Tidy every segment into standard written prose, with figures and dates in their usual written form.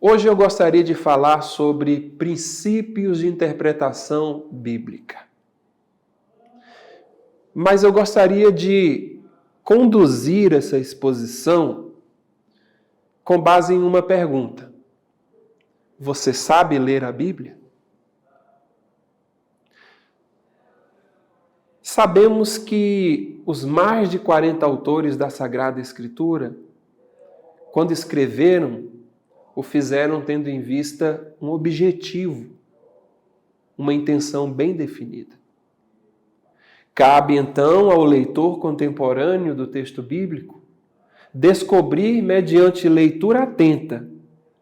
Hoje eu gostaria de falar sobre princípios de interpretação bíblica. Mas eu gostaria de conduzir essa exposição com base em uma pergunta. Você sabe ler a Bíblia? Sabemos que os mais de 40 autores da Sagrada Escritura, quando escreveram, o fizeram tendo em vista um objetivo, uma intenção bem definida. Cabe então ao leitor contemporâneo do texto bíblico descobrir, mediante leitura atenta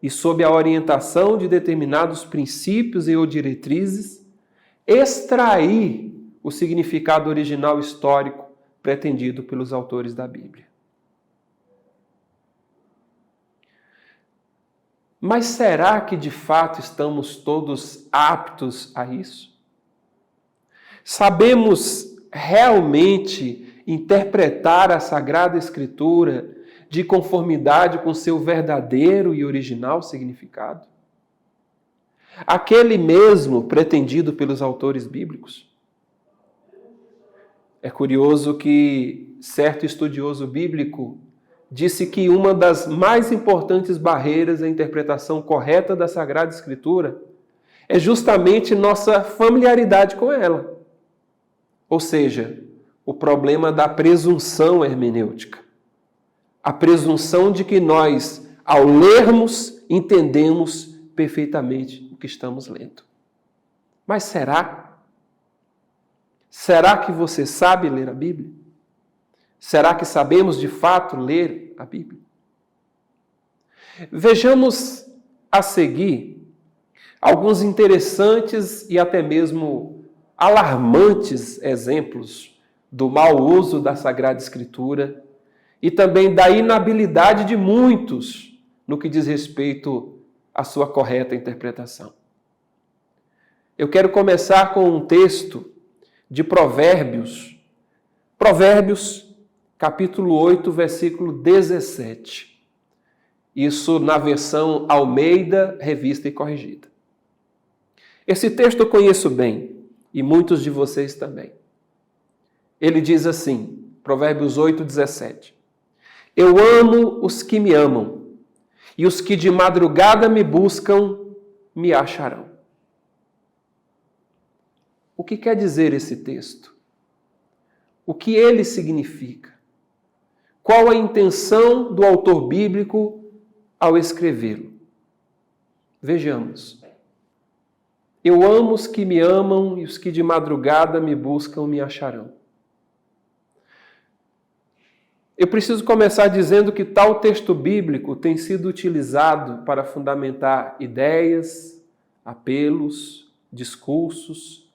e sob a orientação de determinados princípios e ou diretrizes, extrair o significado original histórico pretendido pelos autores da Bíblia. Mas será que de fato estamos todos aptos a isso? Sabemos realmente interpretar a Sagrada Escritura de conformidade com seu verdadeiro e original significado? Aquele mesmo pretendido pelos autores bíblicos? É curioso que certo estudioso bíblico disse que uma das mais importantes barreiras à interpretação correta da Sagrada Escritura é justamente nossa familiaridade com ela. Ou seja, o problema da presunção hermenêutica. A presunção de que nós, ao lermos, entendemos perfeitamente o que estamos lendo. Mas será? Será que você sabe ler a Bíblia? Será que sabemos de fato ler a Bíblia? Vejamos a seguir alguns interessantes e até mesmo alarmantes exemplos do mau uso da Sagrada Escritura e também da inabilidade de muitos no que diz respeito à sua correta interpretação. Eu quero começar com um texto de Provérbios, capítulo 8, versículo 17. Isso na versão Almeida, revista e corrigida. Esse texto eu conheço bem, e muitos de vocês também. Ele diz assim, Provérbios 8, 17. Eu amo os que me amam, e os que de madrugada me buscam, me acharão. O que quer dizer esse texto? O que ele significa? Qual a intenção do autor bíblico ao escrevê-lo? Vejamos. Eu amo os que me amam e os que de madrugada me buscam me acharão. Eu preciso começar dizendo que tal texto bíblico tem sido utilizado para fundamentar ideias, apelos, discursos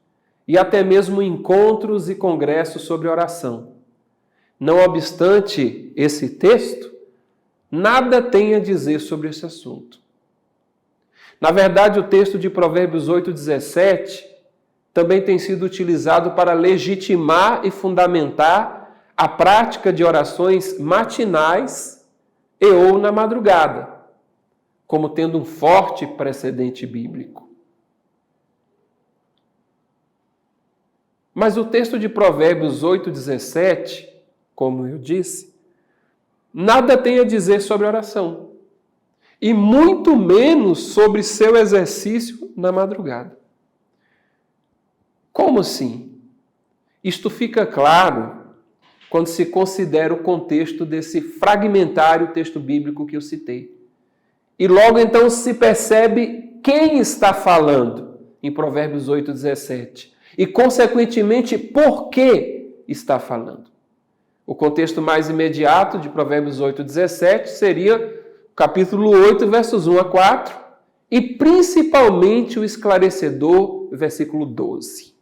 e até mesmo encontros e congressos sobre oração. Não obstante esse texto, nada tem a dizer sobre esse assunto. Na verdade, o texto de Provérbios 8,17 também tem sido utilizado para legitimar e fundamentar a prática de orações matinais e ou na madrugada, como tendo um forte precedente bíblico. Mas o texto de Provérbios 8,17, como eu disse, nada tem a dizer sobre oração, e muito menos sobre seu exercício na madrugada. Como assim? Isto fica claro quando se considera o contexto desse fragmentário texto bíblico que eu citei. E logo então se percebe quem está falando em Provérbios 8,17 e, consequentemente, por que está falando. O contexto mais imediato de Provérbios 8,17 seria capítulo 8, versos 1 a 4, e principalmente o esclarecedor, versículo 12.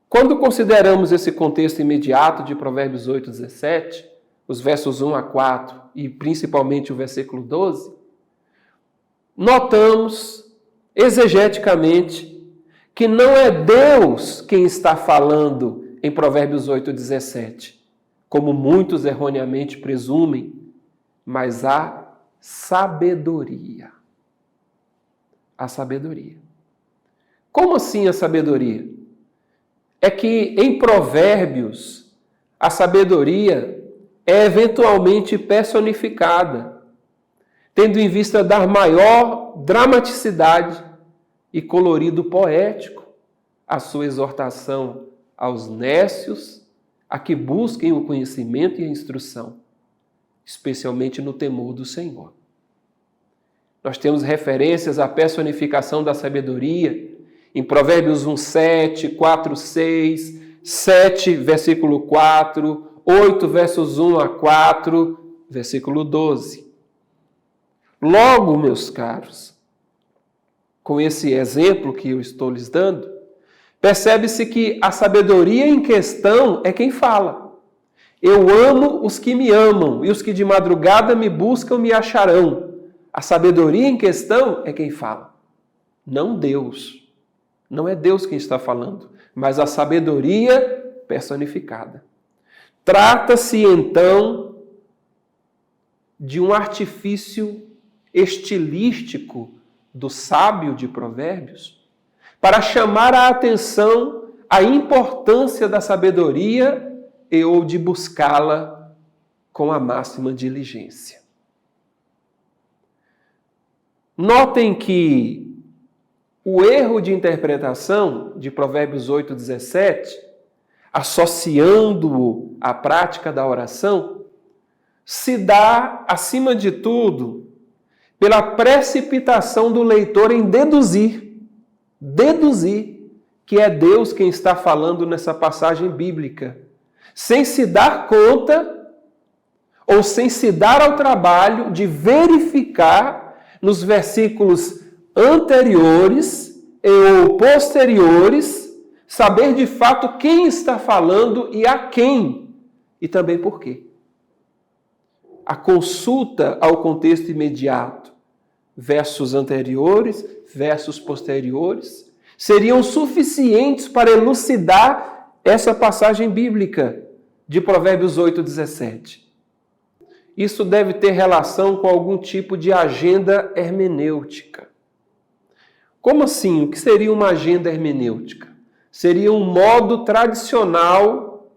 Quando consideramos esse contexto imediato de Provérbios 8,17, os versos 1 a 4 e principalmente o versículo 12, notamos exegeticamente que não é Deus quem está falando em Provérbios 8,17, como muitos erroneamente presumem, mas há sabedoria. A sabedoria. Como assim a sabedoria? É que em Provérbios, a sabedoria é eventualmente personificada, tendo em vista dar maior dramaticidade e colorido poético à sua exortação aos nécios, a que busquem o conhecimento e a instrução, especialmente no temor do Senhor. Nós temos referências à personificação da sabedoria em Provérbios 1:7, 4:6, 7, versículo 4, 8, versos 1 a 4, versículo 12. Logo, meus caros, com esse exemplo que eu estou lhes dando, percebe-se que a sabedoria em questão é quem fala. Eu amo os que me amam, e os que de madrugada me buscam me acharão. A sabedoria em questão é quem fala, não Deus. Não é Deus quem está falando, mas a sabedoria personificada. Trata-se, então, de um artifício estilístico do sábio de Provérbios para chamar a atenção à importância da sabedoria e ou de buscá-la com a máxima diligência. Notem que o erro de interpretação de Provérbios 8:17, associando-o à prática da oração, se dá, acima de tudo, pela precipitação do leitor em deduzir que é Deus quem está falando nessa passagem bíblica, sem se dar conta ou sem se dar ao trabalho de verificar nos versículos anteriores e ou posteriores, saber de fato quem está falando e a quem, e também por quê. A consulta ao contexto imediato, versos anteriores, versos posteriores, seriam suficientes para elucidar essa passagem bíblica de Provérbios 8:17. Isso deve ter relação com algum tipo de agenda hermenêutica. Como assim? O que seria uma agenda hermenêutica? Seria um modo tradicional,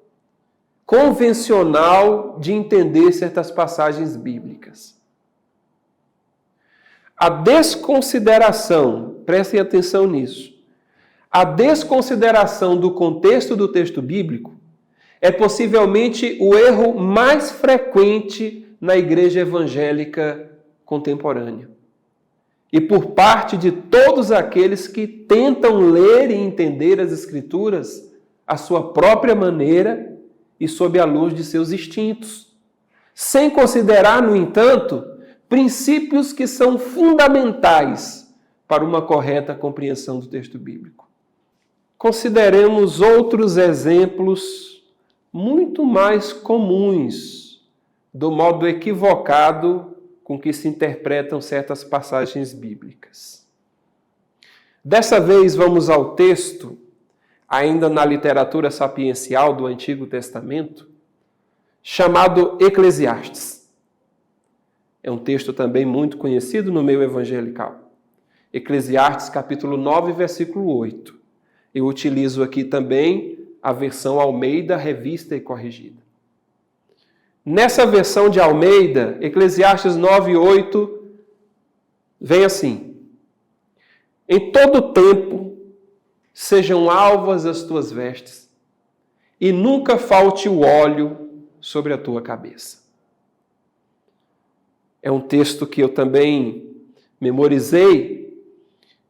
convencional de entender certas passagens bíblicas. A desconsideração, prestem atenção nisso, a desconsideração do contexto do texto bíblico é possivelmente o erro mais frequente na igreja evangélica contemporânea. E por parte de todos aqueles que tentam ler e entender as Escrituras à sua própria maneira e sob a luz de seus instintos, sem considerar, no entanto, princípios que são fundamentais para uma correta compreensão do texto bíblico. Consideremos outros exemplos muito mais comuns do modo equivocado com que se interpretam certas passagens bíblicas. Dessa vez vamos ao texto, ainda na literatura sapiencial do Antigo Testamento, chamado Eclesiastes. É um texto também muito conhecido no meio evangelical. Eclesiastes capítulo 9, versículo 8. Eu utilizo aqui também a versão Almeida, revista e corrigida. Nessa versão de Almeida, Eclesiastes 9:8, vem assim: em todo tempo sejam alvas as tuas vestes, e nunca falte o óleo sobre a tua cabeça. É um texto que eu também memorizei,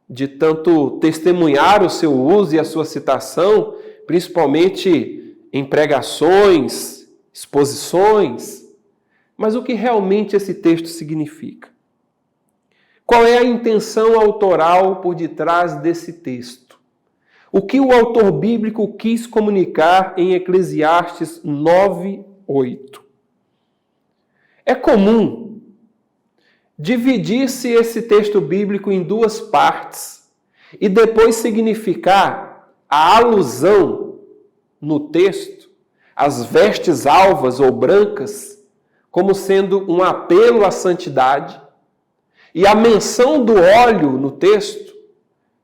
de tanto testemunhar o seu uso e a sua citação, principalmente em pregações, exposições, mas o que realmente esse texto significa? Qual é a intenção autoral por detrás desse texto? O que o autor bíblico quis comunicar em Eclesiastes 9:8? É comum dividir-se esse texto bíblico em duas partes e depois significar a alusão no texto as vestes alvas ou brancas como sendo um apelo à santidade, E a menção do óleo no texto,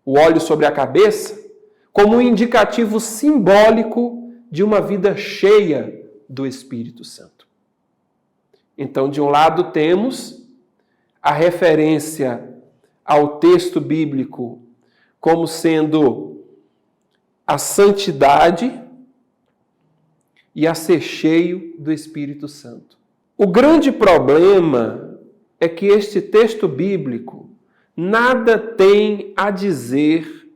o óleo sobre a cabeça, como um indicativo simbólico de uma vida cheia do Espírito Santo. Então, de um lado temos a referência ao texto bíblico como sendo a santidade e a ser cheio do Espírito Santo. O grande problema é que este texto bíblico nada tem a dizer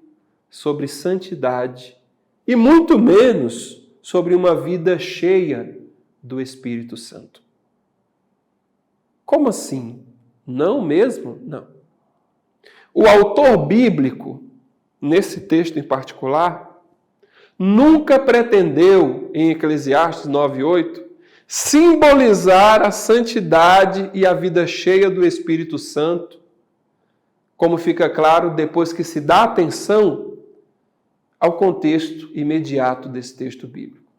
sobre santidade e muito menos sobre uma vida cheia do Espírito Santo. Como assim? Não mesmo? Não. O autor bíblico, nesse texto em particular, nunca pretendeu, em Eclesiastes 9:8, simbolizar a santidade e a vida cheia do Espírito Santo, como fica claro depois que se dá atenção ao contexto imediato desse texto bíblico,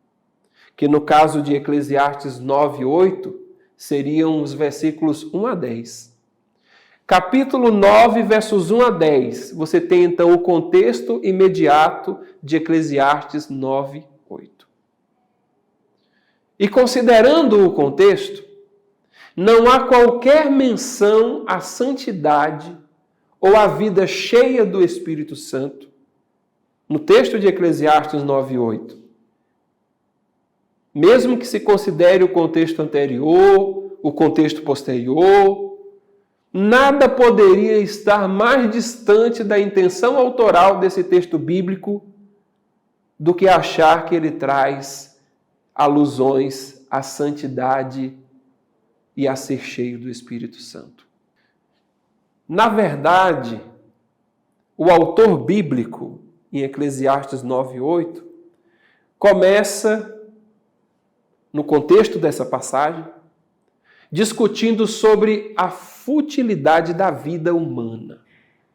que no caso de Eclesiastes 9:8, seriam os versículos 1 a 10. Capítulo 9, versos 1 a 10, você tem então o contexto imediato de Eclesiastes 9:8. E considerando o contexto, não há qualquer menção à santidade ou à vida cheia do Espírito Santo no texto de Eclesiastes 9:8. Mesmo que se considere o contexto anterior, o contexto posterior, nada poderia estar mais distante da intenção autoral desse texto bíblico do que achar que ele traz alusões à santidade e a ser cheio do Espírito Santo. Na verdade, o autor bíblico, em Eclesiastes 9:8, começa, no contexto dessa passagem, discutindo sobre a futilidade da vida humana.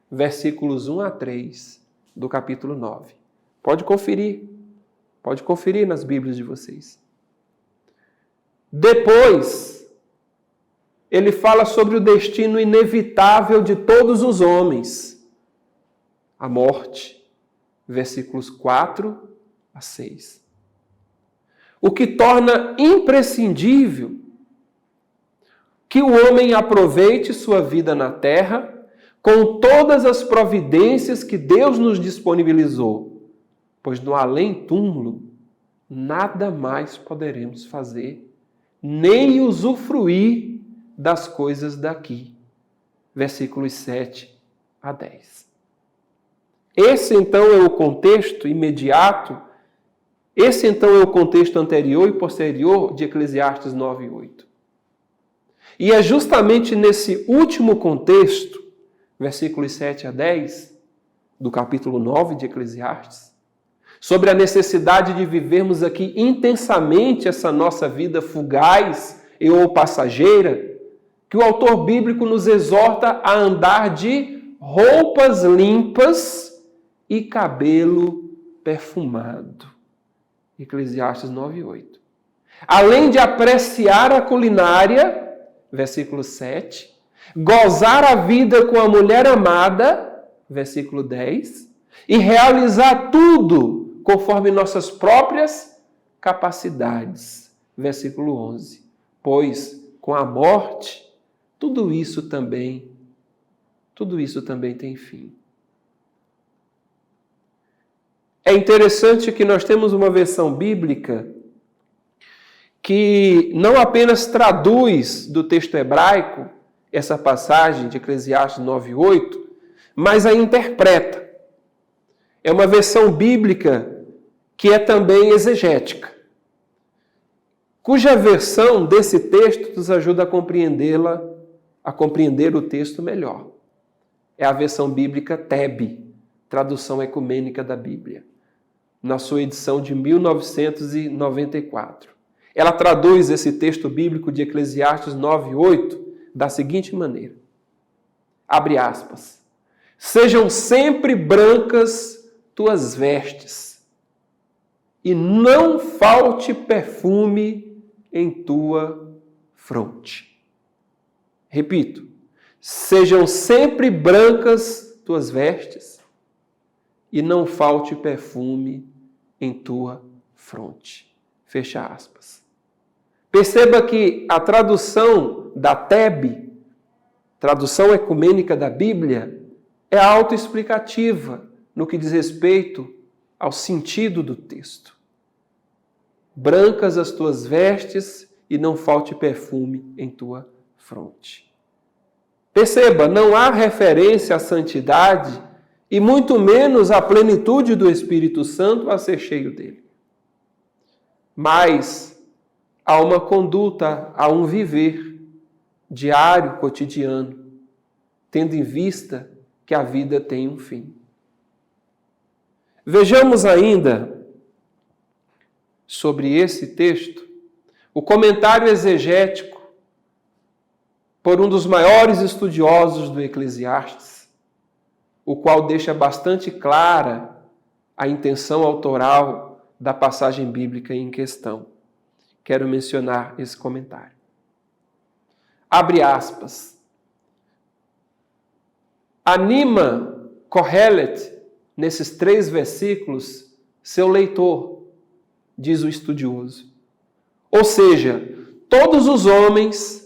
Versículos 1 a 3 do capítulo 9. Pode conferir nas Bíblias de vocês. Depois, ele fala sobre o destino inevitável de todos os homens, a morte. Versículos 4 a 6. O que torna imprescindível que o homem aproveite sua vida na terra com todas as providências que Deus nos disponibilizou, pois no além-túmulo nada mais poderemos fazer, nem usufruir das coisas daqui. Versículos 7 a 10. Esse então é o contexto imediato, esse então é o contexto anterior e posterior de Eclesiastes 9:8. E é justamente nesse último contexto, versículos 7 a 10, do capítulo 9 de Eclesiastes, sobre a necessidade de vivermos aqui intensamente essa nossa vida fugaz ou passageira, que o autor bíblico nos exorta a andar de roupas limpas e cabelo perfumado. Eclesiastes 9:8. Além de apreciar a culinária, versículo 7, gozar a vida com a mulher amada, versículo 10, e realizar tudo conforme nossas próprias capacidades, versículo 11. Pois com a morte, tudo isso também tem fim. É interessante que nós temos uma versão bíblica que não apenas traduz do texto hebraico essa passagem de Eclesiastes 9:8, mas a interpreta. É uma versão bíblica que é também exegética, cuja versão desse texto nos ajuda a compreender o texto melhor. É a versão bíblica TEB, Tradução Ecumênica da Bíblia, na sua edição de 1994. Ela traduz esse texto bíblico de Eclesiastes 9:8 da seguinte maneira. Abre aspas. Sejam sempre brancas tuas vestes, e não falte perfume em tua fronte. Repito. sejam sempre brancas tuas vestes e não falte perfume em tua fronte. Fecha aspas. Perceba que a tradução da TEB, tradução ecumênica da Bíblia, é autoexplicativa no que diz respeito ao sentido do texto. Brancas as tuas vestes e não falte perfume em tua fronte. Perceba, não há referência à santidade e muito menos à plenitude do Espírito Santo a ser cheio dele. Mas há uma conduta, há um viver diário, cotidiano, tendo em vista que a vida tem um fim. Vejamos ainda sobre esse texto o comentário exegético por um dos maiores estudiosos do Eclesiastes, o qual deixa bastante clara a intenção autoral da passagem bíblica em questão. Quero mencionar esse comentário. Abre aspas. Anima Kohelet, nesses 3 versículos, seu leitor, diz o estudioso. Ou seja, todos os homens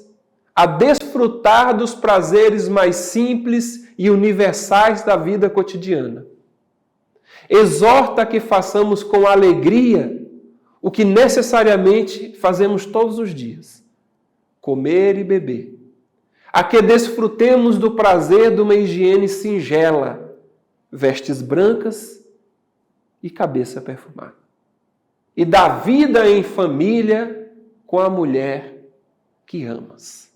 a desfrutar dos prazeres mais simples e universais da vida cotidiana. Exorta que façamos com alegria o que necessariamente fazemos todos os dias: comer e beber. A que desfrutemos do prazer de uma higiene singela, vestes brancas e cabeça perfumada. E da vida em família com a mulher que amas.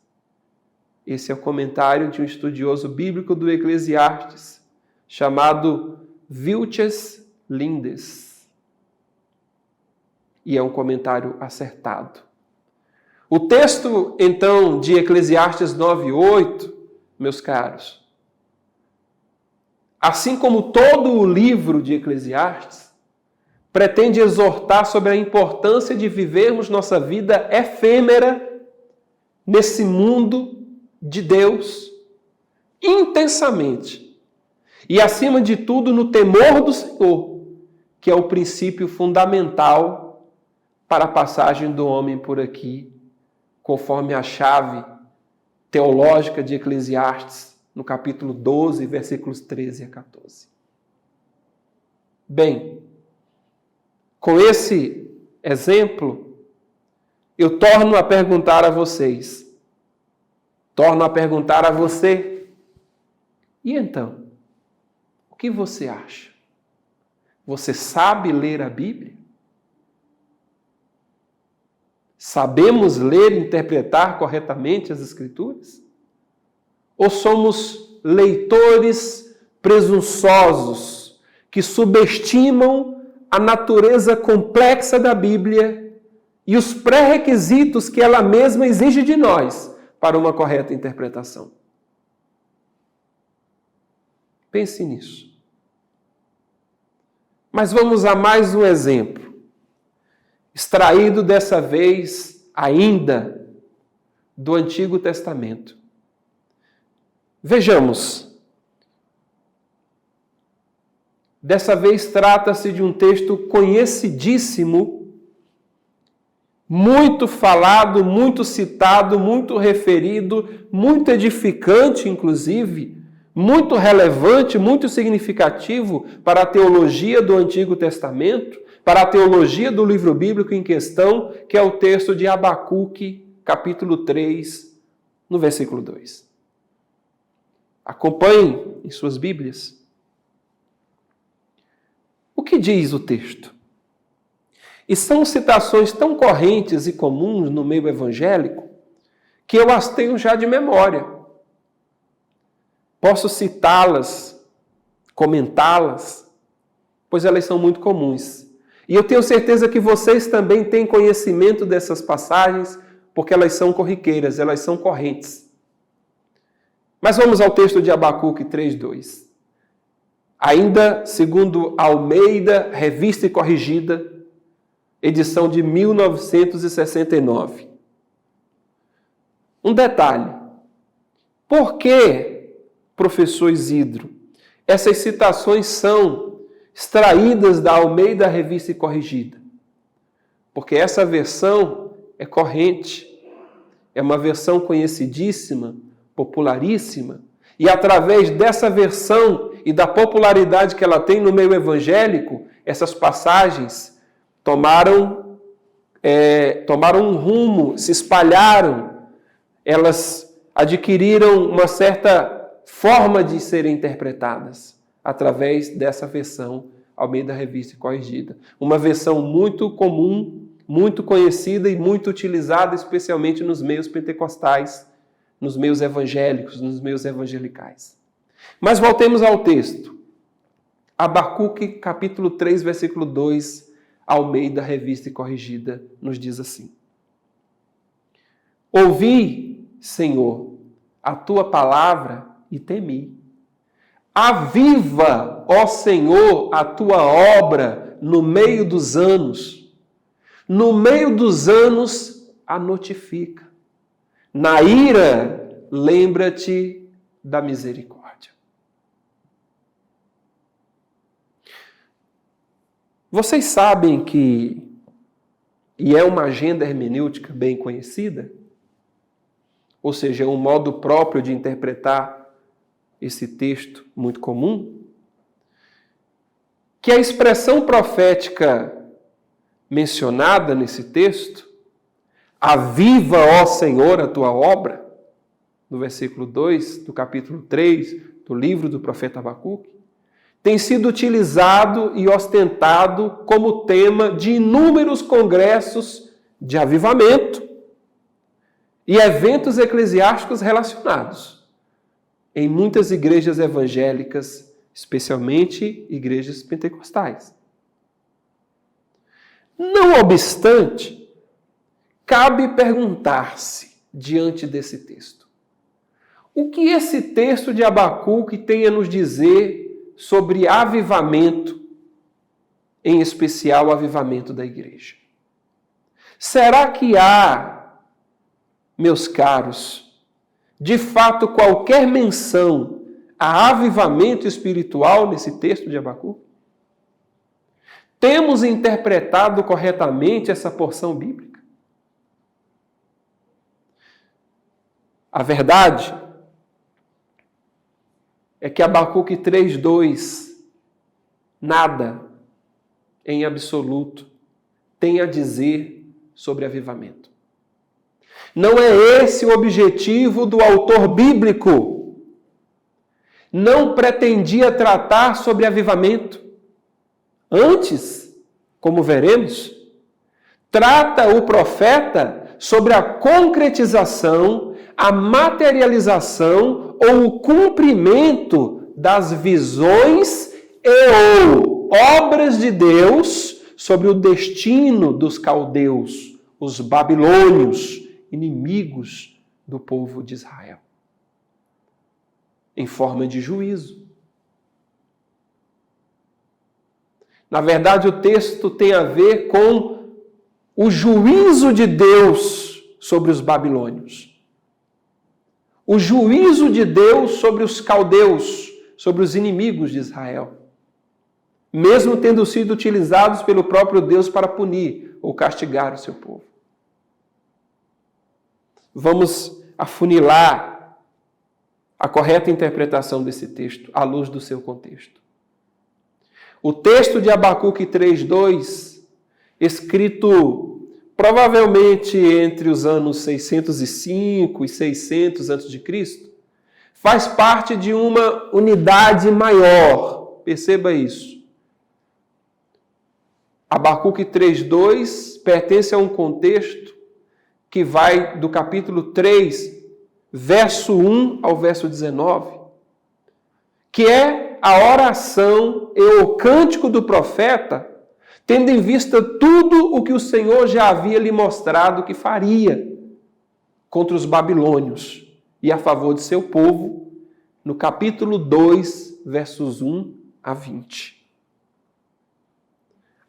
Esse é o comentário de um estudioso bíblico do Eclesiastes, chamado Vilches Lindes. E é um comentário acertado. O texto, então, de Eclesiastes 9:8, meus caros, assim como todo o livro de Eclesiastes, pretende exortar sobre a importância de vivermos nossa vida efêmera nesse mundo de Deus, intensamente. E, acima de tudo, no temor do Senhor, que é o princípio fundamental para a passagem do homem por aqui, conforme a chave teológica de Eclesiastes, no capítulo 12, versículos 13 a 14. Bem, com esse exemplo, eu torno a perguntar a vocês, torno a perguntar a você, e então, o que você acha? Você sabe ler a Bíblia? Sabemos ler e interpretar corretamente as Escrituras? Ou somos leitores presunçosos que subestimam a natureza complexa da Bíblia e os pré-requisitos que ela mesma exige de nós para uma correta interpretação? Pense nisso. Mas vamos a mais um exemplo, extraído dessa vez ainda do Antigo Testamento. Vejamos. Dessa vez trata-se de um texto conhecidíssimo, muito falado, muito citado, muito referido, muito edificante, inclusive, muito relevante, muito significativo para a teologia do Antigo Testamento, para a teologia do livro bíblico em questão, que é o texto de Abacuque, capítulo 3, no versículo 2. Acompanhem em suas Bíblias. O que diz o texto? E são citações tão correntes e comuns no meio evangélico que eu as tenho já de memória. Posso citá-las, comentá-las, pois elas são muito comuns. E eu tenho certeza que vocês também têm conhecimento dessas passagens, porque elas são corriqueiras, elas são correntes. Mas vamos ao texto de Abacuque 3:2. Ainda segundo Almeida, revista e corrigida, edição de 1969. Um detalhe. Por que, professor Isidro, essas citações são extraídas da Almeida Revista e Corrigida? Porque essa versão é corrente, é uma versão conhecidíssima, popularíssima, e através dessa versão e da popularidade que ela tem no meio evangélico, essas passagens tomaram um rumo, se espalharam, elas adquiriram uma certa forma de serem interpretadas através dessa versão Almeida Revista e Corrigida. Uma versão muito comum, muito conhecida e muito utilizada, especialmente nos meios pentecostais, nos meios evangélicos, nos meios evangelicais. Mas voltemos ao texto. Abacuque, capítulo 3, versículo 2, Almeida Revista e Corrigida, nos diz assim: Ouvi, Senhor, a tua palavra e temi. Aviva, ó Senhor, a tua obra no meio dos anos. No meio dos anos a notifica. Na ira, lembra-te da misericórdia. Vocês sabem que, e é uma agenda hermenêutica bem conhecida, ou seja, é um modo próprio de interpretar esse texto muito comum, que a expressão profética mencionada nesse texto, aviva, ó Senhor, a tua obra, no versículo 2 do capítulo 3 do livro do profeta Abacuque, tem sido utilizado e ostentado como tema de inúmeros congressos de avivamento e eventos eclesiásticos relacionados em muitas igrejas evangélicas, especialmente igrejas pentecostais. Não obstante, cabe perguntar-se diante desse texto: o que esse texto de Abacuque tem a nos dizer sobre avivamento, em especial o avivamento da igreja? Será que há, meus caros, de fato qualquer menção a avivamento espiritual nesse texto de Abacuque? Temos interpretado corretamente essa porção bíblica? A verdade é que Abacuque 3:2 nada, em absoluto, tem a dizer sobre avivamento. Não é esse o objetivo do autor bíblico. Não pretendia tratar sobre avivamento. Antes, como veremos, trata o profeta sobre a concretização, a materialização ou o cumprimento das visões e ou obras de Deus sobre o destino dos caldeus, os babilônios, inimigos do povo de Israel, em forma de juízo. Na verdade, o texto tem a ver com o juízo de Deus sobre os babilônios. O juízo de Deus sobre os caldeus, sobre os inimigos de Israel, mesmo tendo sido utilizados pelo próprio Deus para punir ou castigar o seu povo. Vamos afunilar a correta interpretação desse texto à luz do seu contexto. O texto de Abacuque 3:2, escrito provavelmente entre os anos 605 e 600 a.C., faz parte de uma unidade maior. Perceba isso. Abacuque 3:2 pertence a um contexto que vai do capítulo 3, verso 1 ao verso 19, que é a oração e o cântico do profeta, tendo em vista tudo o que o Senhor já havia lhe mostrado que faria contra os babilônios e a favor de seu povo, no capítulo 2, versos 1 a 20.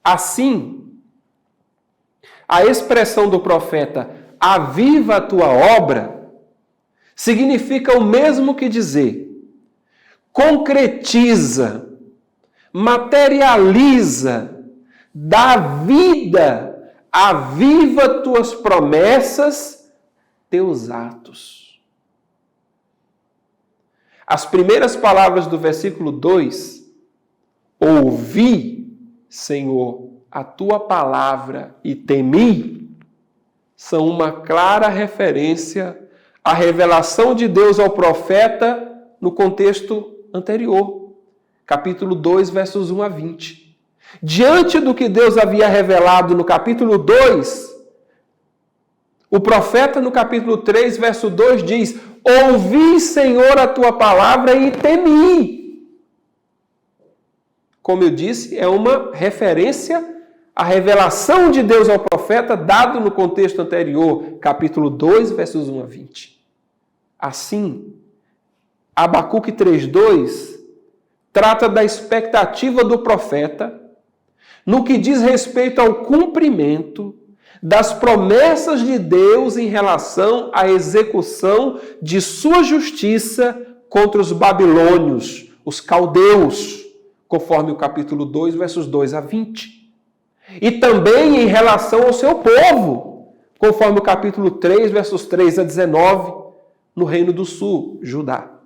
Assim, a expressão do profeta, aviva a tua obra, significa o mesmo que dizer: concretiza, materializa, dá vida, aviva tuas promessas, teus atos. As primeiras palavras do versículo 2, ouvi, Senhor, a tua palavra e temi, são uma clara referência à revelação de Deus ao profeta no contexto anterior, capítulo 2, versos 1 a 20. Diante do que Deus havia revelado no capítulo 2, o profeta no capítulo 3, verso 2 diz: ouvi, Senhor, a tua palavra e temi. Como eu disse, é uma referência à revelação de Deus ao profeta dado no contexto anterior, capítulo 2, versos 1 a 20. Assim, Abacuque 3:2 trata da expectativa do profeta no que diz respeito ao cumprimento das promessas de Deus em relação à execução de sua justiça contra os babilônios, os caldeus, conforme o capítulo 2, versos 2 a 20. E também em relação ao seu povo, conforme o capítulo 3, versos 3 a 19, no Reino do Sul, Judá.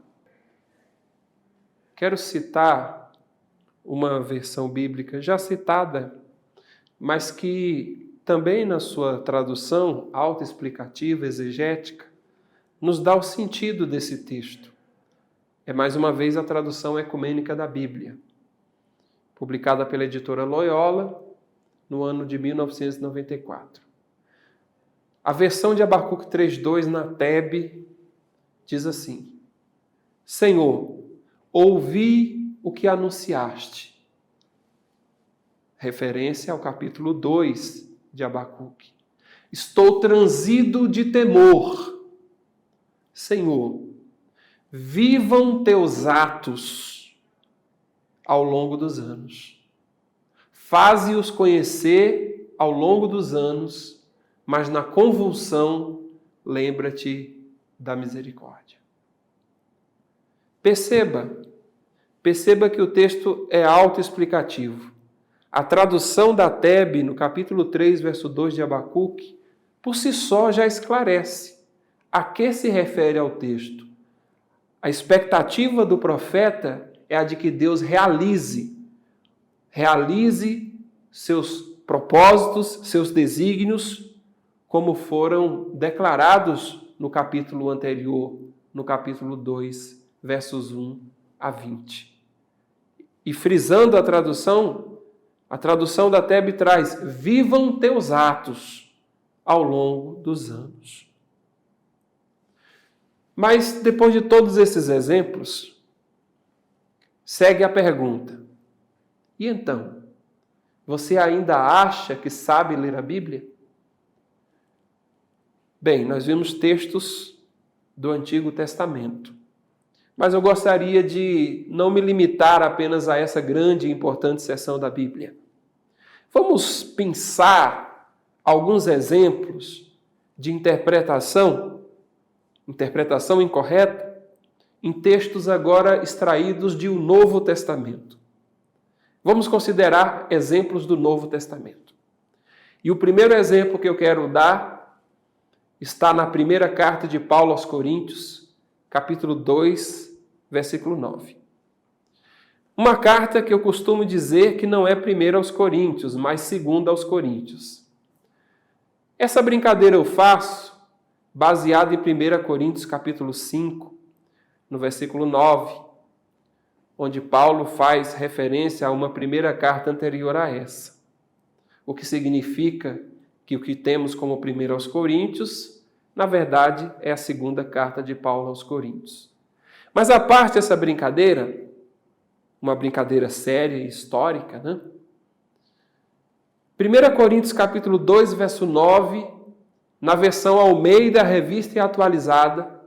Quero citar uma versão bíblica já citada, mas que também na sua tradução autoexplicativa, exegética, nos dá o sentido desse texto. É mais uma vez a tradução ecumênica da Bíblia, publicada pela editora Loyola no ano de 1994. A versão de Abacuque 3:2 na TEB diz assim: Senhor, ouvi o que anunciaste. Referência ao capítulo 2 de Abacuque. Estou transido de temor. Senhor, vivam teus atos ao longo dos anos. Faze-os conhecer ao longo dos anos, mas na convulsão lembra-te da misericórdia. Perceba que o texto é autoexplicativo. A tradução da TEB, no capítulo 3, verso 2 de Abacuque, por si só já esclarece a que se refere ao texto. A expectativa do profeta é a de que Deus realize seus propósitos, seus desígnios, como foram declarados no capítulo anterior, no capítulo 2, versos 1 a 20. E frisando a tradução da TEB traz: vivam teus atos ao longo dos anos. Mas, depois de todos esses exemplos, segue a pergunta: e então? Você ainda acha que sabe ler a Bíblia? Bem, nós vimos textos do Antigo Testamento, mas eu gostaria de não me limitar apenas a essa grande e importante seção da Bíblia. Vamos pensar alguns exemplos de interpretação incorreta, em textos agora extraídos de um Novo Testamento. Vamos considerar exemplos do Novo Testamento. E o primeiro exemplo que eu quero dar está na primeira carta de Paulo aos Coríntios, capítulo 2, versículo 9. Uma carta que eu costumo dizer que não é primeira aos Coríntios, mas segunda aos Coríntios. Essa brincadeira eu faço baseado em 1 Coríntios capítulo 5, no versículo 9, onde Paulo faz referência a uma primeira carta anterior a essa. O que significa que o que temos como 1 aos Coríntios, na verdade, é a segunda carta de Paulo aos Coríntios. Mas a parte essa brincadeira, uma brincadeira séria e histórica, né? 1 Coríntios capítulo 2, verso 9, na versão Almeida, Revista e Atualizada,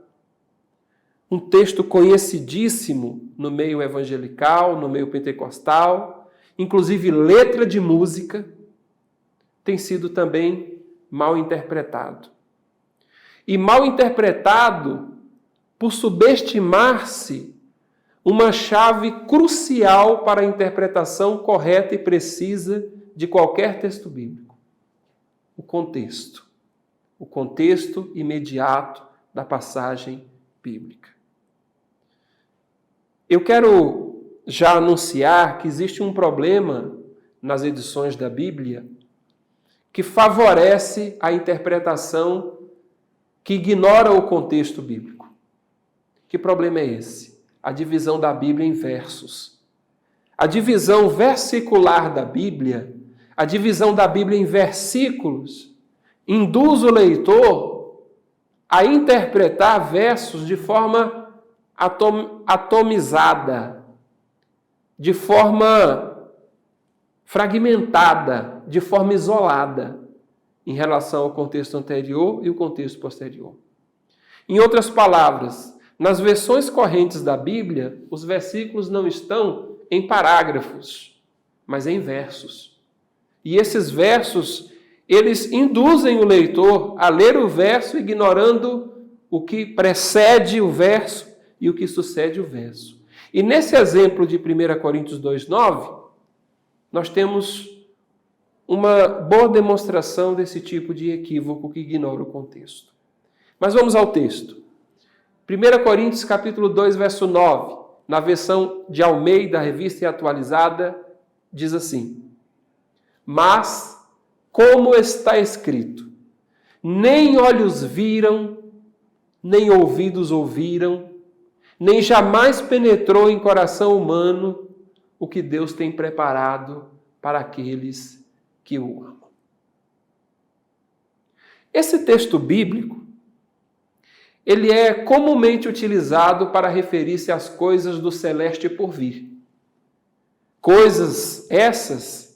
um texto conhecidíssimo no meio evangelical, no meio pentecostal, inclusive letra de música, tem sido também mal interpretado. E mal interpretado por subestimar-se uma chave crucial para a interpretação correta e precisa de qualquer texto bíblico: o contexto. O contexto imediato da passagem bíblica. Eu quero já anunciar que existe um problema nas edições da Bíblia que favorece a interpretação que ignora o contexto bíblico. Que problema é esse? A divisão da Bíblia em versos. A divisão versicular da Bíblia, a divisão da Bíblia em versículos, induz o leitor a interpretar versos de forma atomizada, de forma fragmentada, de forma isolada, em relação ao contexto anterior e o contexto posterior. Em outras palavras, nas versões correntes da Bíblia, os versículos não estão em parágrafos, mas em versos. E esses versos, eles induzem o leitor a ler o verso ignorando o que precede o verso e o que sucede o verso. E nesse exemplo de 1 Coríntios 2,9, nós temos uma boa demonstração desse tipo de equívoco que ignora o contexto. Mas vamos ao texto. 1 Coríntios capítulo 2, verso 9, na versão de Almeida, Revista e Atualizada, diz assim: mas, como está escrito, nem olhos viram, nem ouvidos ouviram, nem jamais penetrou em coração humano o que Deus tem preparado para aqueles que o amam. Esse texto bíblico, ele é comumente utilizado para referir-se às coisas do celeste por vir. Coisas essas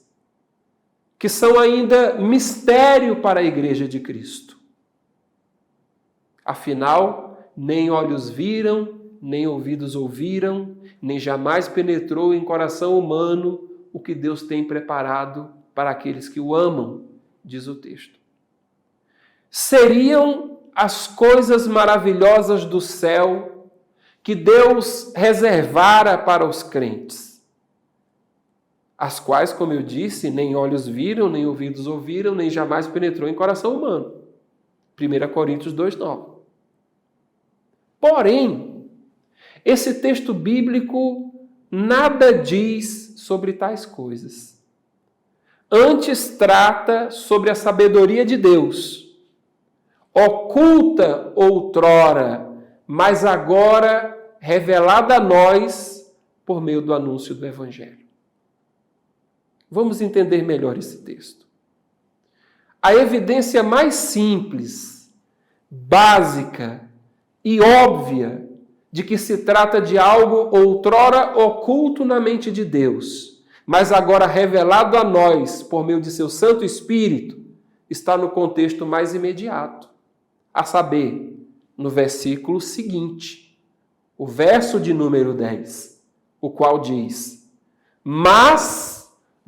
que são ainda mistério para a Igreja de Cristo. Afinal, nem olhos viram, nem ouvidos ouviram, nem jamais penetrou em coração humano o que Deus tem preparado para aqueles que o amam, diz o texto. Seriam as coisas maravilhosas do céu que Deus reservara para os crentes, as quais, como eu disse, nem olhos viram, nem ouvidos ouviram, nem jamais penetrou em coração humano. 1 Coríntios 2,9. Porém, esse texto bíblico nada diz sobre tais coisas. Antes trata sobre a sabedoria de Deus, oculta outrora, mas agora revelada a nós por meio do anúncio do Evangelho. Vamos entender melhor esse texto. A evidência mais simples, básica e óbvia de que se trata de algo outrora oculto na mente de Deus, mas agora revelado a nós por meio de seu Santo Espírito, está no contexto mais imediato, a saber, no versículo seguinte, o verso de número 10, o qual diz: mas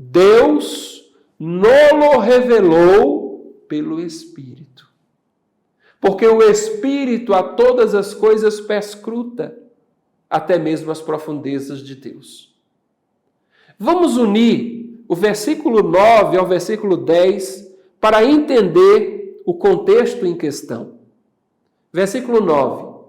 Deus nolo revelou pelo Espírito. Porque o Espírito a todas as coisas perscruta, até mesmo as profundezas de Deus. Vamos unir o versículo 9 ao versículo 10 para entender o contexto em questão. Versículo 9.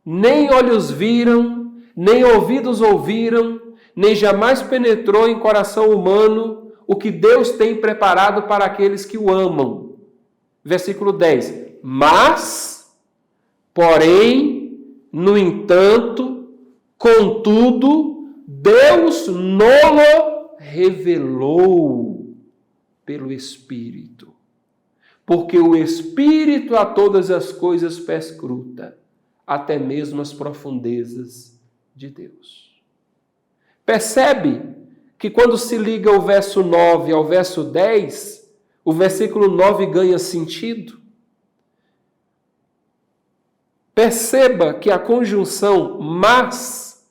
Nem olhos viram, nem ouvidos ouviram, nem jamais penetrou em coração humano o que Deus tem preparado para aqueles que o amam. Versículo 10. Mas, porém, no entanto, contudo, Deus nolo revelou pelo Espírito. Porque o Espírito a todas as coisas perscruta, até mesmo as profundezas de Deus. Percebe que quando se liga o verso 9 ao verso 10, o versículo 9 ganha sentido? Perceba que a conjunção mas,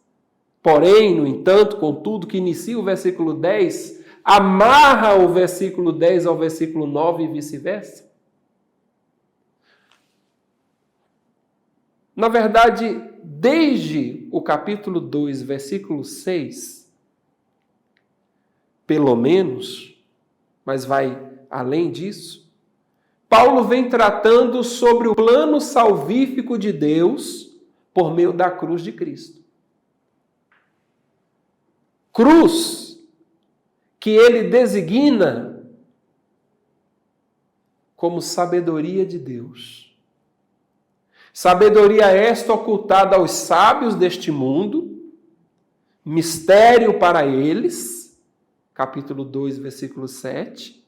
porém, no entanto, contudo, que inicia o versículo 10, amarra o versículo 10 ao versículo 9 e vice-versa. Na verdade, desde o capítulo 2, versículo 6, pelo menos, mas vai além disso, Paulo vem tratando sobre o plano salvífico de Deus por meio da cruz de Cristo. Cruz que ele designa como sabedoria de Deus. Sabedoria esta ocultada aos sábios deste mundo, mistério para eles, capítulo 2, versículo 7,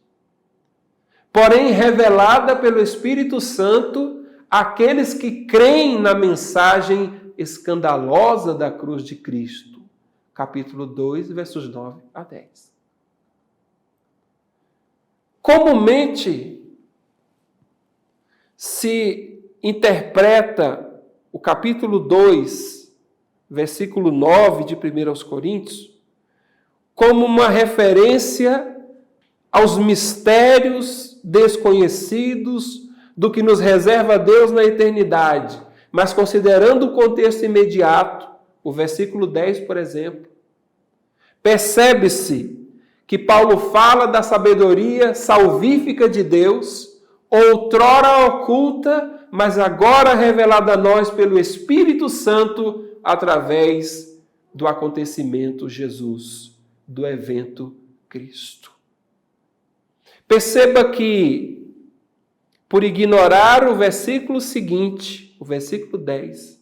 porém revelada pelo Espírito Santo àqueles que creem na mensagem escandalosa da cruz de Cristo, capítulo 2, versos 9 a 10. Comumente se interpreta o capítulo 2, versículo 9 de 1 Coríntios, como uma referência aos mistérios desconhecidos do que nos reserva Deus na eternidade. Mas considerando o contexto imediato, o versículo 10, por exemplo, percebe-se que Paulo fala da sabedoria salvífica de Deus, outrora oculta, mas agora revelada a nós pelo Espírito Santo através do acontecimento Jesus, do evento Cristo. Perceba que, por ignorar o versículo seguinte, o versículo 10,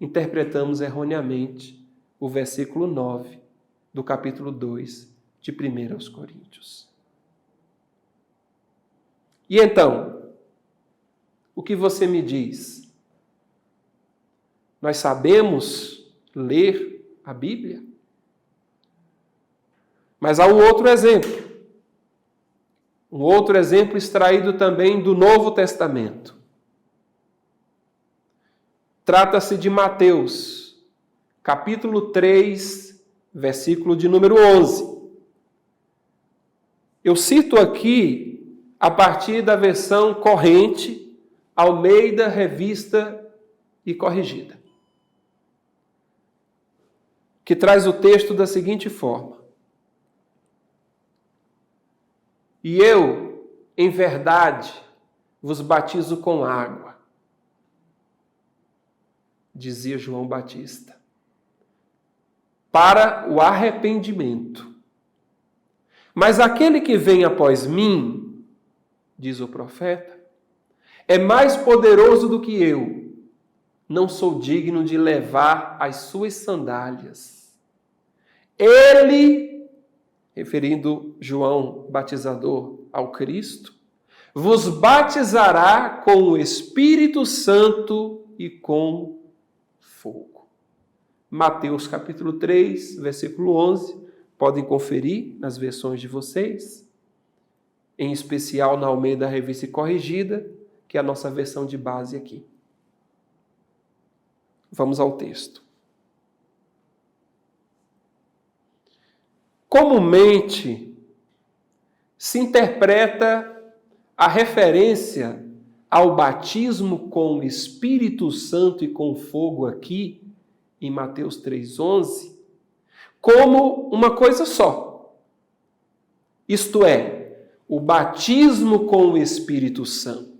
interpretamos erroneamente o versículo 9 do capítulo 2 de 1 Coríntios. E então, o que você me diz? Nós sabemos ler a Bíblia? Mas há um outro exemplo. Um outro exemplo extraído também do Novo Testamento. Trata-se de Mateus, capítulo 3, versículo de número 11. Eu cito aqui a partir da versão corrente, Almeida, Revista e Corrigida, que traz o texto da seguinte forma: E eu, em verdade, vos batizo com água, dizia João Batista, para o arrependimento. Mas aquele que vem após mim, diz o profeta, é mais poderoso do que eu. Não sou digno de levar as suas sandálias. Ele, referindo João batizador ao Cristo, vos batizará com o Espírito Santo e com fogo. Mateus capítulo 3, versículo 11. Podem conferir nas versões de vocês, em especial na Almeida Revista e Corrigida, que é a nossa versão de base aqui. Vamos ao texto. Comumente se interpreta a referência ao batismo com o Espírito Santo e com fogo aqui, em Mateus 3,11, como uma coisa só. Isto é, o batismo com o Espírito Santo,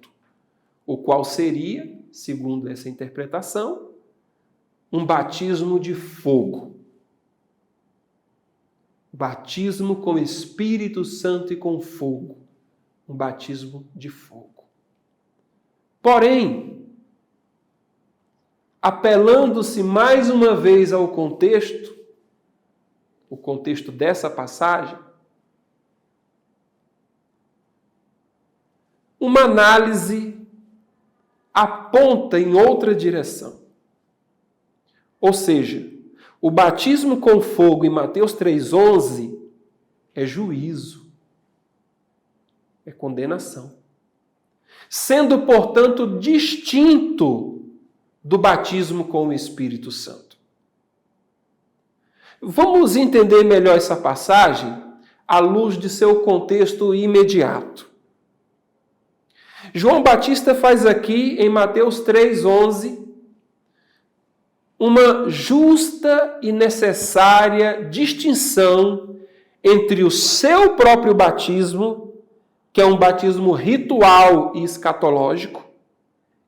o qual seria, segundo essa interpretação, um batismo de fogo. Batismo com o Espírito Santo e com fogo. Um batismo de fogo. Porém, apelando-se mais uma vez ao contexto, o contexto dessa passagem, uma análise aponta em outra direção. Ou seja, o batismo com fogo em Mateus 3,11 é juízo, é condenação. Sendo, portanto, distinto do batismo com o Espírito Santo. Vamos entender melhor essa passagem à luz de seu contexto imediato. João Batista faz aqui, em Mateus 3,11, uma justa e necessária distinção entre o seu próprio batismo, que é um batismo ritual e escatológico,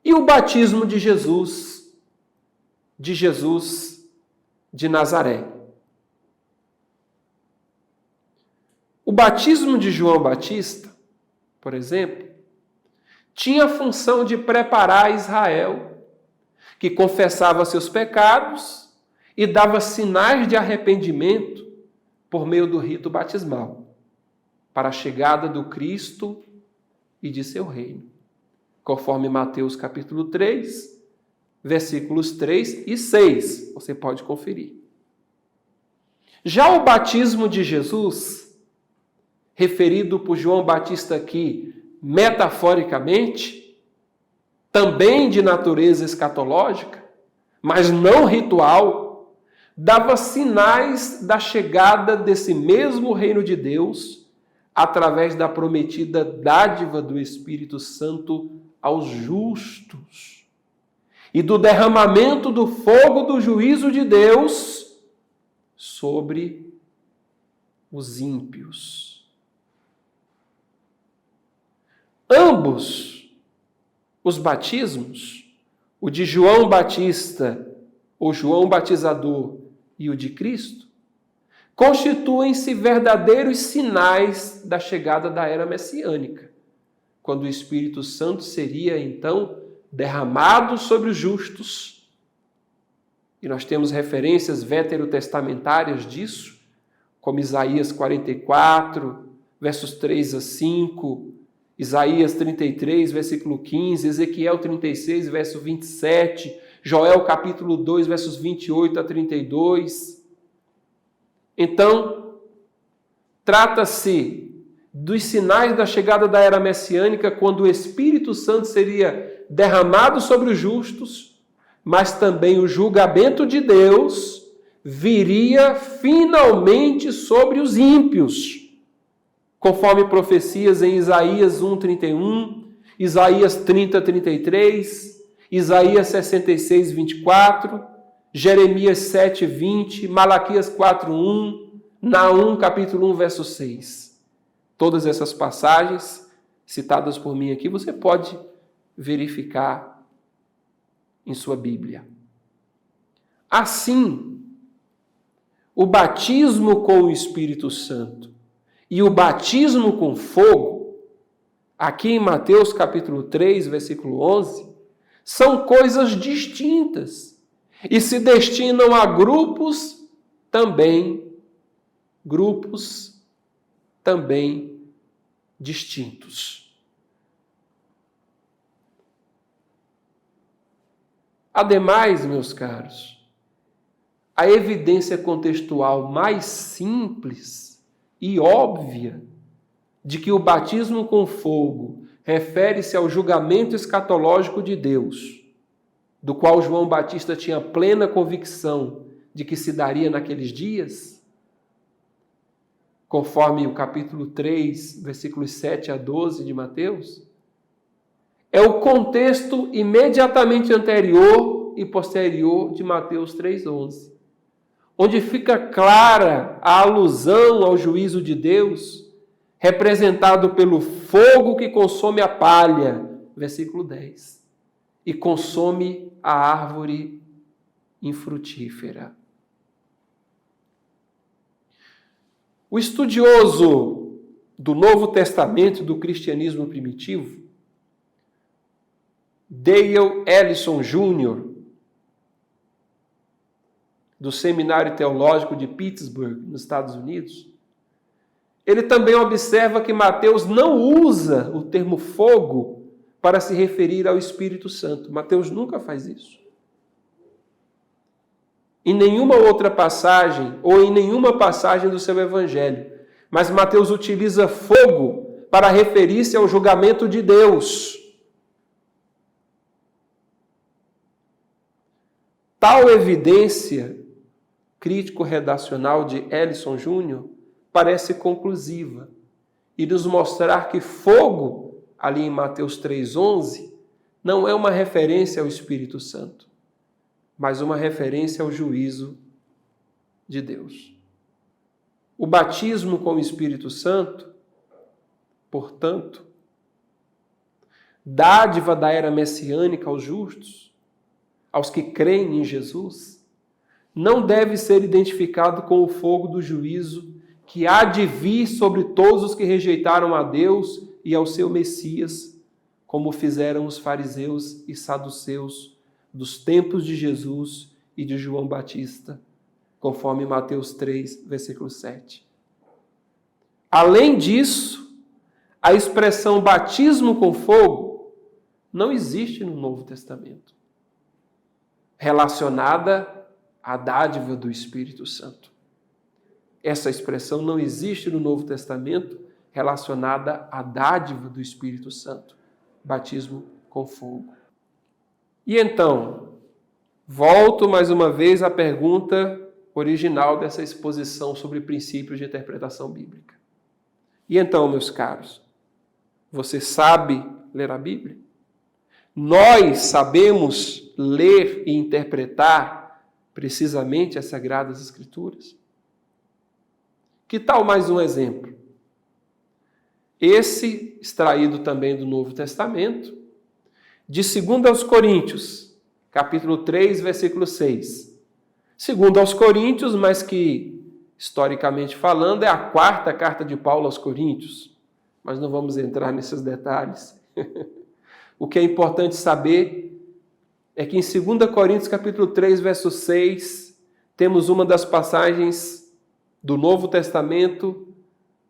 e o batismo de Jesus de Nazaré. O batismo de João Batista, por exemplo, tinha a função de preparar Israel, que confessava seus pecados e dava sinais de arrependimento por meio do rito batismal, para a chegada do Cristo e de seu reino, conforme Mateus capítulo 3, versículos 3 e 6, você pode conferir. Já o batismo de Jesus, referido por João Batista aqui metaforicamente, também de natureza escatológica, mas não ritual, dava sinais da chegada desse mesmo reino de Deus através da prometida dádiva do Espírito Santo aos justos e do derramamento do fogo do juízo de Deus sobre os ímpios. Ambos os batismos, o de João Batista, ou João Batizador, e o de Cristo, constituem-se verdadeiros sinais da chegada da era messiânica, quando o Espírito Santo seria, então, derramado sobre os justos. E nós temos referências veterotestamentárias disso, como Isaías 44, versos 3 a 5, Isaías 33, versículo 15, Ezequiel 36, verso 27, Joel capítulo 2, versos 28 a 32. Então, trata-se dos sinais da chegada da era messiânica, quando o Espírito Santo seria derramado sobre os justos, mas também o julgamento de Deus viria finalmente sobre os ímpios, conforme profecias em Isaías 1:31, Isaías 30:33, Isaías 66:24, Jeremias 7:20, Malaquias 4:1, Naum capítulo 1, verso 6. Todas essas passagens citadas por mim aqui, você pode verificar em sua Bíblia. Assim, o batismo com o Espírito Santo e o batismo com fogo, aqui em Mateus capítulo 3, versículo 11, são coisas distintas e se destinam a grupos também distintos. Ademais, meus caros, a evidência contextual mais simples e óbvia de que o batismo com fogo refere-se ao julgamento escatológico de Deus, do qual João Batista tinha plena convicção de que se daria naqueles dias, conforme o capítulo 3, versículos 7 a 12 de Mateus, é o contexto imediatamente anterior e posterior de Mateus 3:11. Onde fica clara a alusão ao juízo de Deus, representado pelo fogo que consome a palha, versículo 10, e consome a árvore infrutífera. O estudioso do Novo Testamento do cristianismo primitivo, Dale Ellison Jr., do Seminário Teológico de Pittsburgh, nos Estados Unidos, ele também observa que Mateus não usa o termo fogo para se referir ao Espírito Santo. Mateus nunca faz isso. Em nenhuma outra passagem, ou em nenhuma passagem do seu evangelho. Mas Mateus utiliza fogo para referir-se ao julgamento de Deus. Tal evidência crítico-redacional de Ellison Jr. parece conclusiva e nos mostrar que fogo, ali em Mateus 3:11, não é uma referência ao Espírito Santo, mas uma referência ao juízo de Deus. O batismo com o Espírito Santo, portanto, dádiva da era messiânica aos justos, aos que creem em Jesus, não deve ser identificado com o fogo do juízo que há de vir sobre todos os que rejeitaram a Deus e ao seu Messias, como fizeram os fariseus e saduceus dos tempos de Jesus e de João Batista, conforme Mateus 3, versículo 7. Além disso, a expressão batismo com fogo não existe no Novo Testamento, relacionada à dádiva do Espírito Santo. Essa expressão não existe no Novo Testamento relacionada à dádiva do Espírito Santo, batismo com fogo. E então, volto mais uma vez à pergunta original dessa exposição sobre princípios de interpretação bíblica. E então, meus caros, você sabe ler a Bíblia? Nós sabemos ler e interpretar precisamente as Sagradas Escrituras? Que tal mais um exemplo? Esse, extraído também do Novo Testamento, de 2 aos Coríntios, capítulo 3, versículo 6. 2 aos Coríntios, mas que, historicamente falando, é a quarta carta de Paulo aos Coríntios. Mas não vamos entrar nesses detalhes. O que é importante saber é que em 2 Coríntios, capítulo 3, verso 6, temos uma das passagens do Novo Testamento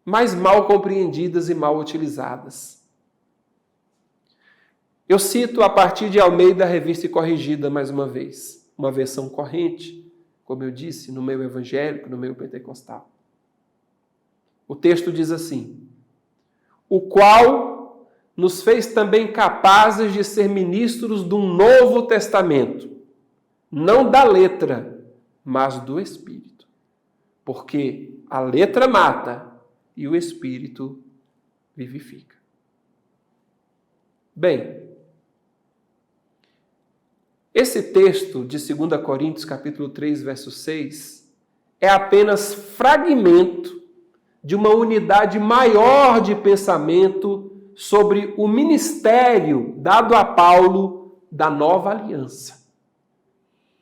mais mal compreendidas e mal utilizadas. Eu cito a partir de Almeida, Revista e Corrigida, mais uma vez, uma versão corrente, como eu disse, no meio evangélico, no meio pentecostal. O texto diz assim: o qual nos fez também capazes de ser ministros de um novo testamento, não da letra, mas do Espírito. Porque a letra mata e o Espírito vivifica. Bem, esse texto de 2 Coríntios, capítulo 3, verso 6, é apenas fragmento de uma unidade maior de pensamento sobre o ministério dado a Paulo da nova aliança.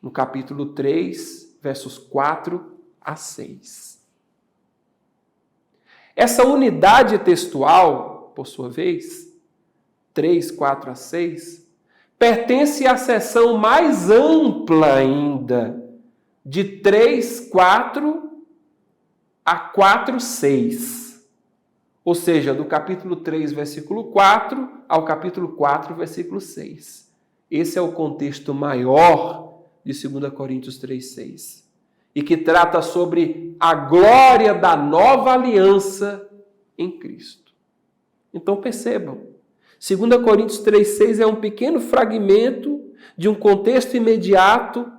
No capítulo 3, versos 4 a 6. Essa unidade textual, por sua vez, 3, 4 a 6, pertence à seção mais ampla ainda, de 3, 4 a 4, 6. Ou seja, do capítulo 3, versículo 4 ao capítulo 4, versículo 6. Esse é o contexto maior de 2 Coríntios 3, 6. E que trata sobre a glória da nova aliança em Cristo. Então percebam, 2 Coríntios 3,6 é um pequeno fragmento de um contexto imediato,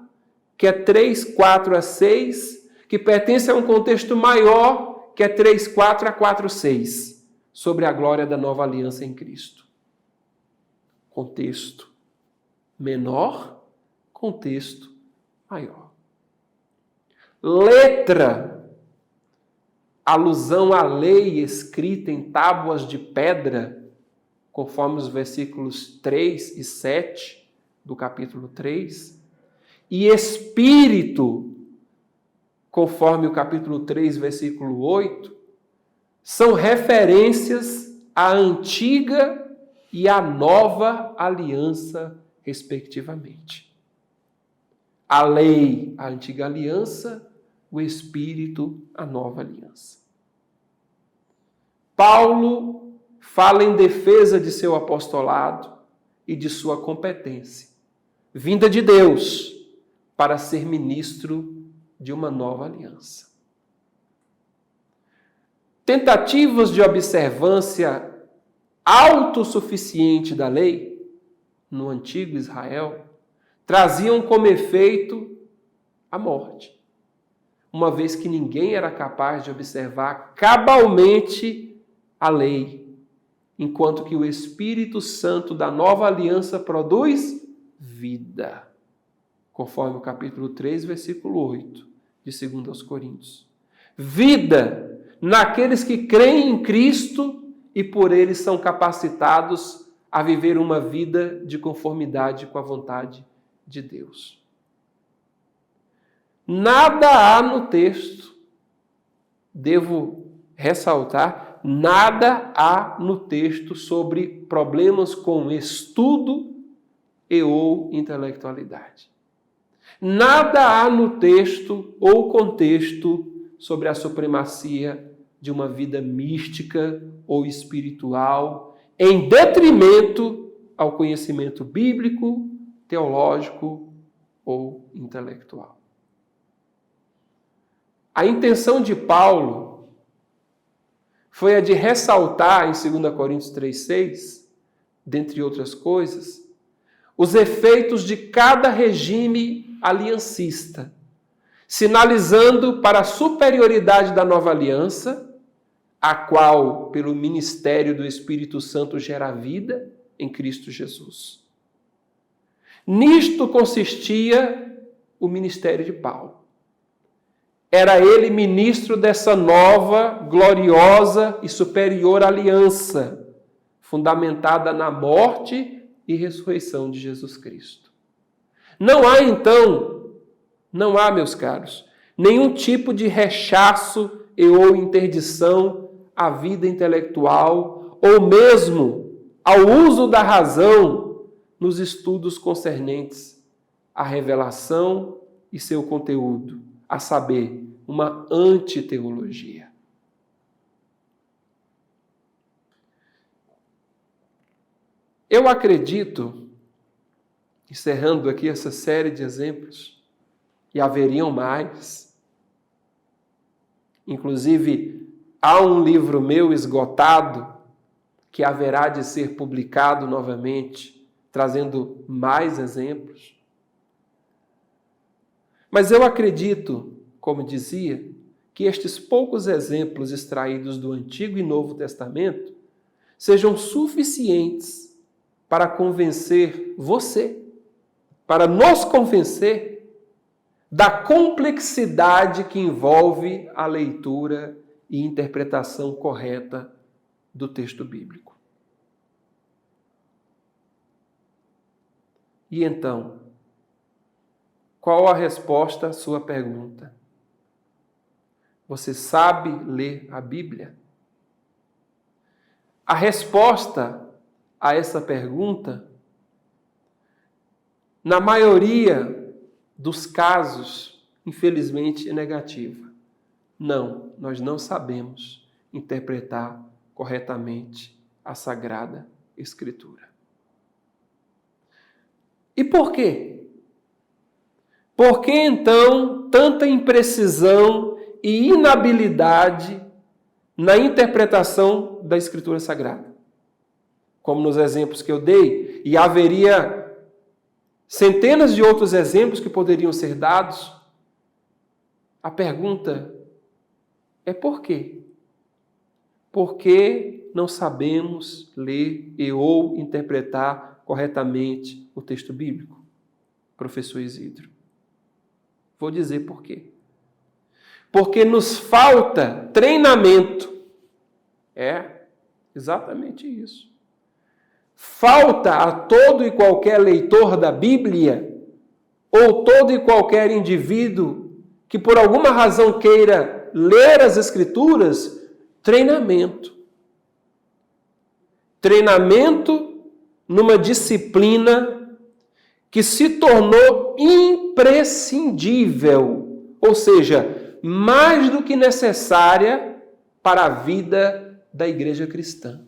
que é 3, 4 a 6, que pertence a um contexto maior, que é 3, 4 a 4, 6, sobre a glória da nova aliança em Cristo. Contexto menor, contexto maior. Letra, alusão à lei escrita em tábuas de pedra, conforme os versículos 3 e 7 do capítulo 3, e espírito, conforme o capítulo 3, versículo 8, são referências à antiga e à nova aliança, respectivamente. A lei, a antiga aliança, o Espírito, a nova aliança. Paulo fala em defesa de seu apostolado e de sua competência, vinda de Deus, para ser ministro de uma nova aliança. Tentativas de observância autossuficiente da lei, no antigo Israel, traziam como efeito a morte, uma vez que ninguém era capaz de observar cabalmente a lei, enquanto que o Espírito Santo da nova aliança produz vida, conforme o capítulo 3, versículo 8 de 2 aos Coríntios. Vida naqueles que creem em Cristo e por eles são capacitados a viver uma vida de conformidade com a vontade de Deus. Nada há no texto, devo ressaltar, nada há no texto sobre problemas com estudo e ou intelectualidade. Nada há no texto ou contexto sobre a supremacia de uma vida mística ou espiritual, em detrimento ao conhecimento bíblico, teológico ou intelectual. A intenção de Paulo foi a de ressaltar em 2 Coríntios 3,6, dentre outras coisas, os efeitos de cada regime aliancista, sinalizando para a superioridade da nova aliança, a qual, pelo ministério do Espírito Santo, gera vida em Cristo Jesus. Nisto consistia o ministério de Paulo. Era ele ministro dessa nova, gloriosa e superior aliança, fundamentada na morte e ressurreição de Jesus Cristo. Não há, meus caros, nenhum tipo de rechaço e ou interdição à vida intelectual ou mesmo ao uso da razão nos estudos concernentes à revelação e seu conteúdo, a saber, uma antiteologia. Eu acredito, encerrando aqui essa série de exemplos, e haveriam mais, inclusive há um livro meu esgotado que haverá de ser publicado novamente, trazendo mais exemplos. Mas eu acredito, como dizia, que estes poucos exemplos extraídos do Antigo e Novo Testamento sejam suficientes para convencer você, para nos convencer da complexidade que envolve a leitura e interpretação correta do texto bíblico. E então, qual a resposta à sua pergunta? Você sabe ler a Bíblia? A resposta a essa pergunta, na maioria dos casos, infelizmente, é negativa. Não, nós não sabemos interpretar corretamente a Sagrada Escritura. E por quê? Por que, então, tanta imprecisão e inabilidade na interpretação da Escritura Sagrada? Como nos exemplos que eu dei, e haveria centenas de outros exemplos que poderiam ser dados, a pergunta é por quê? Por que não sabemos ler e ou interpretar corretamente o texto bíblico? Professor Isidro. Vou dizer por quê. Porque nos falta treinamento. É exatamente isso. Falta a todo e qualquer leitor da Bíblia, ou todo e qualquer indivíduo que por alguma razão queira ler as Escrituras, treinamento. Treinamento numa disciplina que se tornou imprescindível, ou seja, mais do que necessária para a vida da igreja cristã.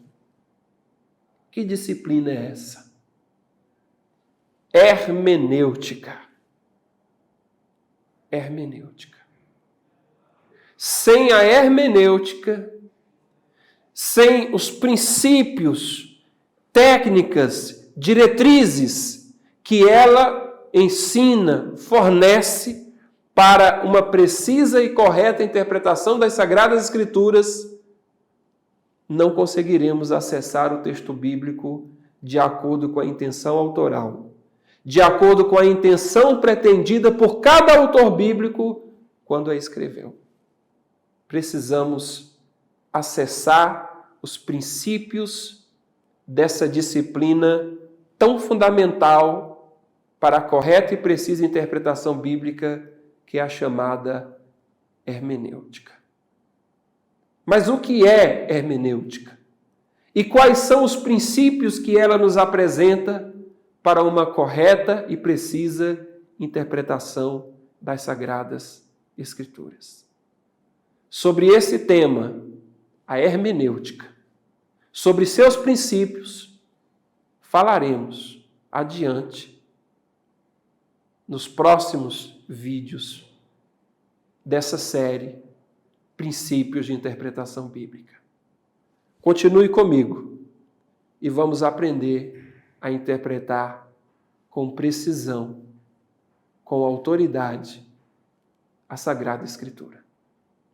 Que disciplina é essa? Hermenêutica. Hermenêutica. Sem a hermenêutica, sem os princípios, técnicas, diretrizes que ela ensina, fornece para uma precisa e correta interpretação das Sagradas Escrituras, não conseguiremos acessar o texto bíblico de acordo com a intenção autoral de acordo com a intenção pretendida por cada autor bíblico quando a escreveu. Precisamos acessar os princípios dessa disciplina tão fundamental para a correta e precisa interpretação bíblica, que é a chamada hermenêutica. Mas o que é hermenêutica? E quais são os princípios que ela nos apresenta para uma correta e precisa interpretação das Sagradas Escrituras? Sobre esse tema, a hermenêutica, sobre seus princípios, falaremos adiante nos próximos vídeos dessa série Princípios de Interpretação Bíblica. Continue comigo e vamos aprender a interpretar com precisão, com autoridade, a Sagrada Escritura.